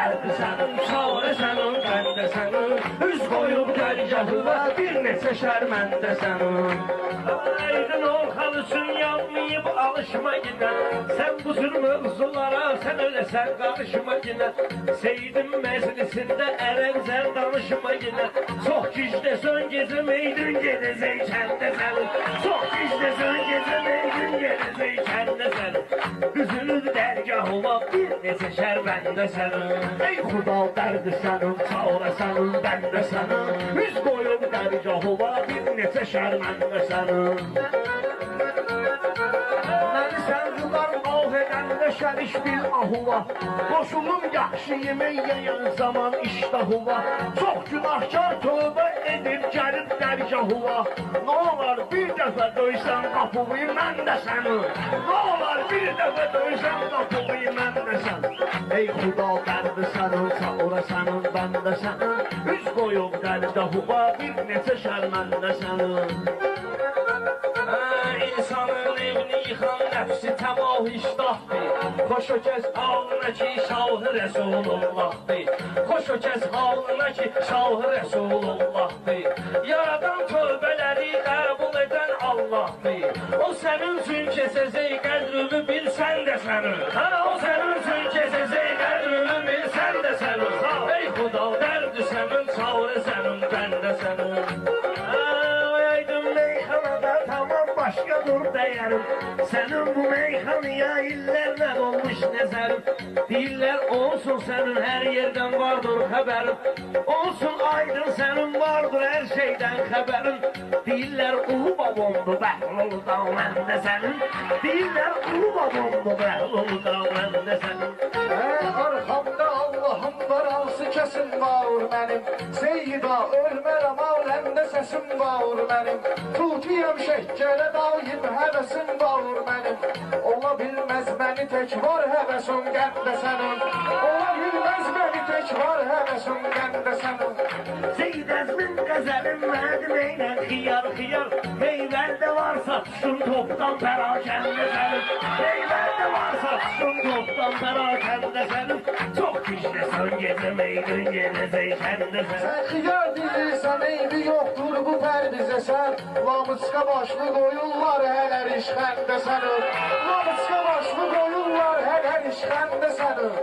dərdi sənin, çarə sənin, bəndə sənin. Üz qoyub dərgahına bir neçə şərməndə sənin. Aydın Orxan üçün yanmayıb alışma yine. Sen bu tür mövzulara sen ölesən qarışma yine. Seyidin məclisində ərəmzər danışma yine. Çox gizləsən gecə meydin gedəcək kəndə sənin. Çox gizləsən gecə meydin gedəcək kəndə sənin. Üzülüb dərgahına bir neçə şərbəndə sənin. Ey Xudal dərdi sənin, çarə sənin, bəndə sənin. Üz qoyub dərgahına bir neçə şərməndə sənin. Məni sən qılar ah edəndə şəriş bil ahula. Qoşulum yaxşı yemək yeyən zaman iştahula. Çox günahkar tövbə edib gəlib dərgahula. Nə olar bir dəfə döysən qapıyı mən də sənin. Nə olar bir dəfə döysən qapıyı mən də sənin. Ey Xuda dərdi sənin, çarə sənin, bəndə sənin. Üz qoyub dərgahına bir neçə şərməndə sənin. İnsanın evini yıxan nəfsi təmah iştahdır. Xoş o kəs halına ki şahı Rəsulullahdır. Xoş o kəs halına ki şahı Rəsulullahdır. Yaradan tövbələri qəbul edən Allahdır. O sənin üçün kəsəcək qədrünü bilsən də sənin. O sənin üçün kəsəcək qədrünü bilsən də sənin. Ey Xuda dərdi sənin, çarə sənin, bəndə sənin. Başqa dur dəyərim. Sənin bu meyxanıya illərlə olmuş nəzərim. Deyirlər olsun sənin hər yerdən vardır xəbərim. Olsun aydın sənin vardır hər şeydən xəbərim. Deyirlər ulu babamdır Bəhlulu da məndə sənin. Deyirlər ulu babamdır Bəhlulu da məndə sənin. Arxamda Allahım var, hansı kəsim var mənim. Seyyida ölmərəm, aləmdə səsim var mənim. Tutuyam şəhkələ daim həvəsim var mənim. Ola bilməz məni tək var həvəsim qəndə sənin. Ola bilməz məni tək var həvəsim qəndə sənin. Seyyid əzmin qəzəlim mədim eynən xiyar xiyar. Meyvəndə varsa tutsun topdan pərakəndə sənin. Meyvəndə varsa tutsun topdan pərakəndə sənin. Çox gizləsən gecə meydin gedəcək kəndə sənin. Sən xiyar deyirsən, eybi yoxdur bu pərdizə sən. Lamıçqa başlı qoyurlar hələr işxəndə sənin. Lamıçqa başlı qoyurlar hələr işxəndə sənin.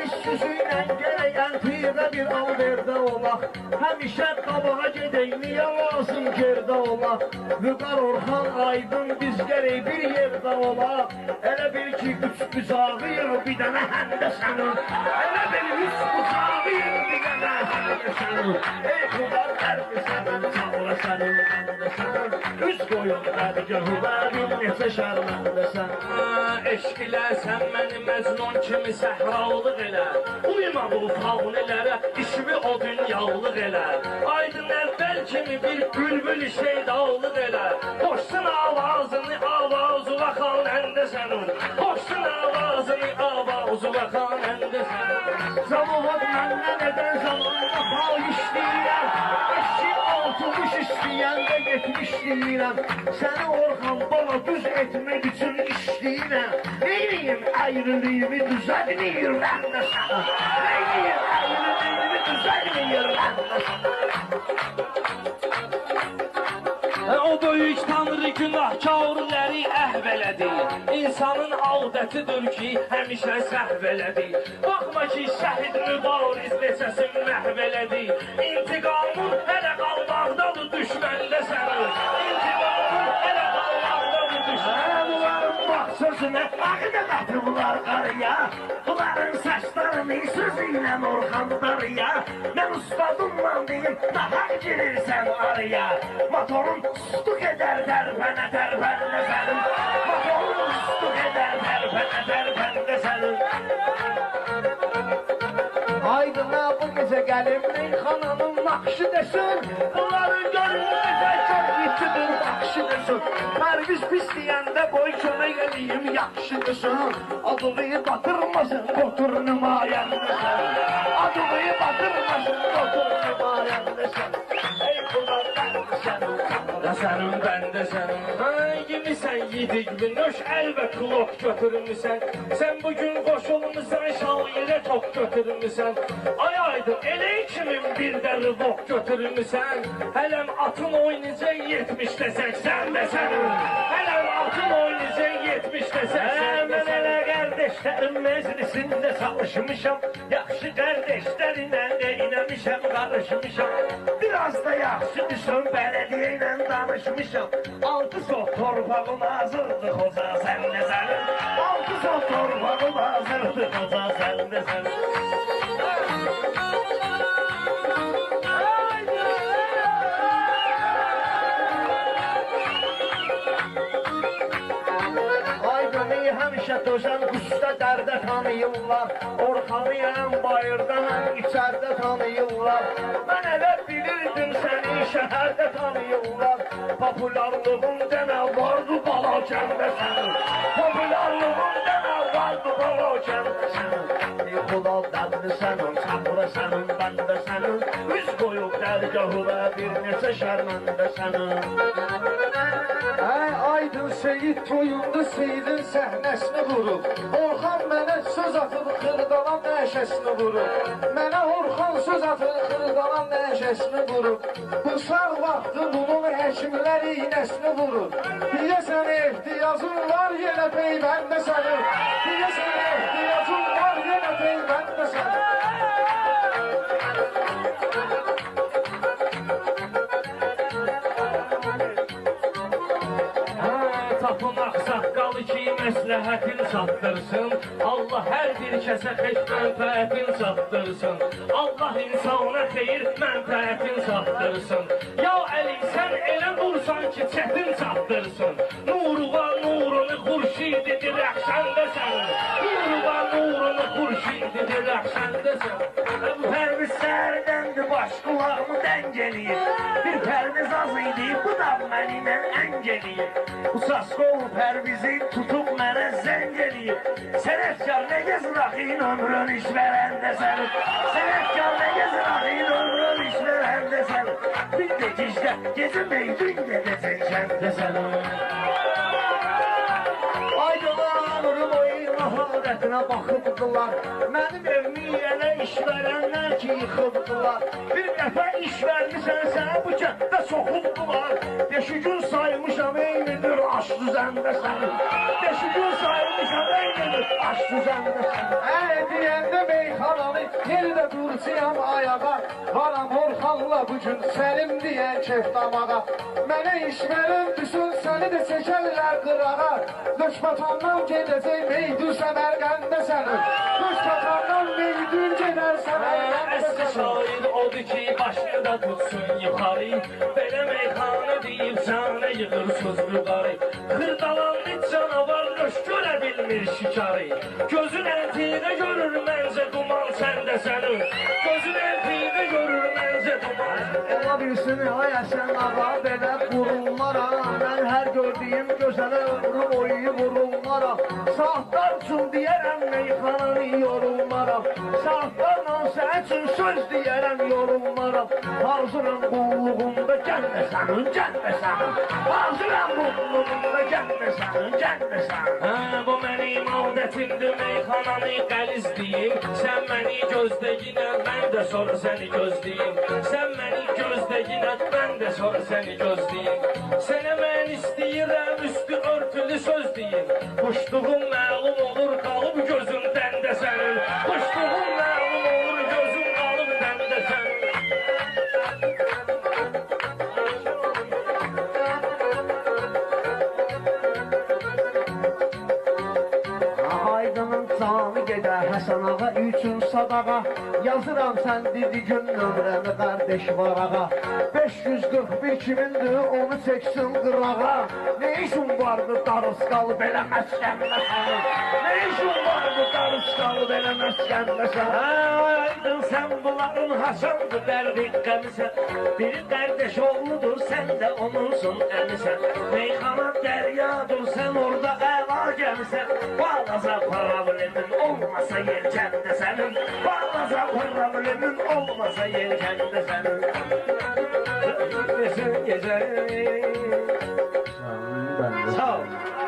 İş süzüyle gələyən pirdə bir alverdə olaq. Həmişə qabağa gedək, niyə lazım gerdə olaq. Vüqar Orxan aydın biz gələk bir yerdə olaq. Elə bil ki üç büzağıyıq bir dənə həndə sənin. Elə bil üç büzağıyıq bir dənə həndə sənin. Ey Xuda dərdi sənin, çarə sənin, bəndə sənin. Üz qoyun dərgahına bir neçə şərməndə sənin. Eşq ilə sən məni Məcnun kimi səhralıq elə. Uyma bu fağnilərə, işimi o dünyalıq elə. Aydın əvvəl kimi bir bülbül şeydalıq elə. Hoşsun avazını, avazı vaxan əndə sənin. Hoşsun avazını, avazı vaxan əndə sənin. Zavuğat məndən edən zamanda pay işləyirəm. Eşki altmış işləyəndə 70 deyirəm. Səni Orxan bana düz etmək üçün işləyirəm. Neyliyim ayrılığımı düzəlməyir məndə sənin. Neyliyim ayrılığımı düzəlməyir məndə sənin. O böyük tanrı günahkarları əhvələdi. İnsanın adətidir ki, həmişə səhvələdi. Baxma ki, şəhid mübariz neçəsin məhvələdi. İntiqamın hələ qalmaqdadır düşməndə sənin. İntiqamın hələ qalmaqdadır düşməndə. Bunların bax sözünə ağıda qatıblar qarıya. Bunların saçlarını sözü ilə Orxandır ya. Mən ustadımla deyim, nahaq girirsən araya. Motorun ustuk edər tərpənə tərpənə sənin. Motorun ustuk edər tərpənə tərpənə sənin. Aydın'a bu gecə gəlib meyxananın naxşı desin. Bunların gönlünüzə çox yitidir baxşı desin. Pərviz pis deyəndə qoy kömək eləyim yaxşı desin. Adını batırmasın qotur nümayəndə sənin. Adını batırmasın qotur nümayəndə sənin. Ey Xuda dərdi sənin, sənin, mən də sənin. Yemisən yedik minöş, əl və klok götürmüsən. Sən bugün qoşulmusan, şairə tok götürmüsən. Ay aydın, elə kimin bir də rıvok götürmüsən. Hələm atın oynayacaq 70'də 80'də sənin. Hələm atın oynayacaq 70'də 80'də sənin. Mən elə qardeşlərim məclisində çalışmışam. Yaxşı qardeşlərinə eyləmişəm, qarışmışam. Biraz da yaxşı düşün, bələdiyyə ilə danışmışam. 6 sok torpağım hazırdı xoca, sən də sənin. 6 sok torpağım hazırdı xoca, sən də sənin. Həmişə dözən qüsdə dərdə tanıyırlar. Orxanıyəm bayırdan, həm içərdə tanıyırlar. Mən elə bilirdim səni şəhərdə tanıyırlar. Popularlığın demə vardı bala kəndə sənin. Popularlığın demə vardı bala kəndə sənin. Xudal dərdi sənin, çapıra sənin, bəndə sənin. Üz qoyub dərgahıra bir neçə şərməndə sənin. Aydın Seyid toyunda Seyidin səhnəsini vurub. Orxan mənə söz atıb xırdalan nəşəsini vurub. Mənə Orxan söz atıb xırdalan nəşəsini vurub. Bu sağ vaxtı bunun həkimlər iynəsini vurur. Deyəsən ehtiyacın var yenə peyvəndə sənin. Deyəsən ehtiyacın var yenə peyvəndə sənin. Tapınaq saqqalı ki, məsləhətin çatdırsın. Allah hər bir kəsə xeyr mənfəətin çatdırsın. Allah insana xeyir mənfəətin çatdırsın. Ya Əli, sən elə dursan ki, çətin çatdırsın. Nuruva nurunu xurşididir rəxşəndə sənin. Nuruva nurunu xurşididir rəxşəndə sənin. Bu pərviz səhərdəndir, baş qulağımı dəng eləyir. Bir pərviz az idi, bu da mənimlə əng eləyir. Bu saskol pərvizi tutub mənə zəng eləyib. Sənətkar nə gezin axın ömrün iş verəndə sənin. Sənətkar nə gezin axın ömrün iş verəndə sənin. Bir də gecdə gezinməyin, gün gedəcək kəndə sənin. Aydolar ömrüm oyun maharətinə baxıbdılar. Mənim evimi elə iş verənlər ki yıxıbdılar. Bir dəfə iş vermişsən sənə bu kənddə soxubdular. Beşi gün saymışam eynidir aş düzəndə sənin. Beşi gün saymışam eynidir aş düzəndə sənin. Deyəndə meyxananı yerdə durcuyam ayağa. Varam Orxanla bugün səlim deyən kef damağa. Mənə iş verin düşün səni də çəkərlər qırağa. Löşbatandan gedəcək meydü Səmərqəndə sənin. Löşbatandan meydün gedər Səmərqəndə sənin. Əsli şair odur ki başında tutsun yuxarı. Belə meyxana deyib canə yığır söz yuxarı. Xırdalanlı canavar löş görə bilmir şikarı. Gözün əltiğə görür məncə duman səndə sənin. Gözün əltiğə görür məncə duman. Ola bilsin ay Əsən ağa belə qurulmaram. Mən hər gördüyüm gözələ ömrü boyu vurulmaram. Saatlar üçün deyərəm meyxananı yorulmaram. Saatlarla sən üçün söz deyərəm yorulmaram. Hazıram qulluğunda gəlmə sənin, gəlmə sənin. Hazıram qulluğunda gəlmə sənin, gəlmə sənin. Bu mənim adətimdir meyxananı qəliz deyim. Sən məni gözdəyinə, mən də sonra səni gözləyim. Sən məni gözdəyinə, mən də sonra səni gözləyim. Sənə mən istəyirəm üstü örtülü söz deyim. Quşduğum məlum olur qalıb gözündən də sənin. Quşduğum məlum olur gözüm qalıb dəndə sənin. Aydının canı gedə Həsən ağa üçün sadağa. Yazıram sən dedi gün nömrəmi qardeş varağa. 541 kimindir onu çəksin qırağa. Ne işin vardı darıskalı belə məskəndə sənin. Ne işin vardı maruz qalıb eləməz qəndəsən. Aydın sən bunların haşandır dərdik qəmisən. Biri qardeş oğludur, sən də onunsun əmisən. Meyxana dəryadır, sən orada əla gəmisən. Balaca problemin olmasa yelkəndə sənin. Balaca problemin olmasa yelkəndə sənin. Gecə. Sağ ol.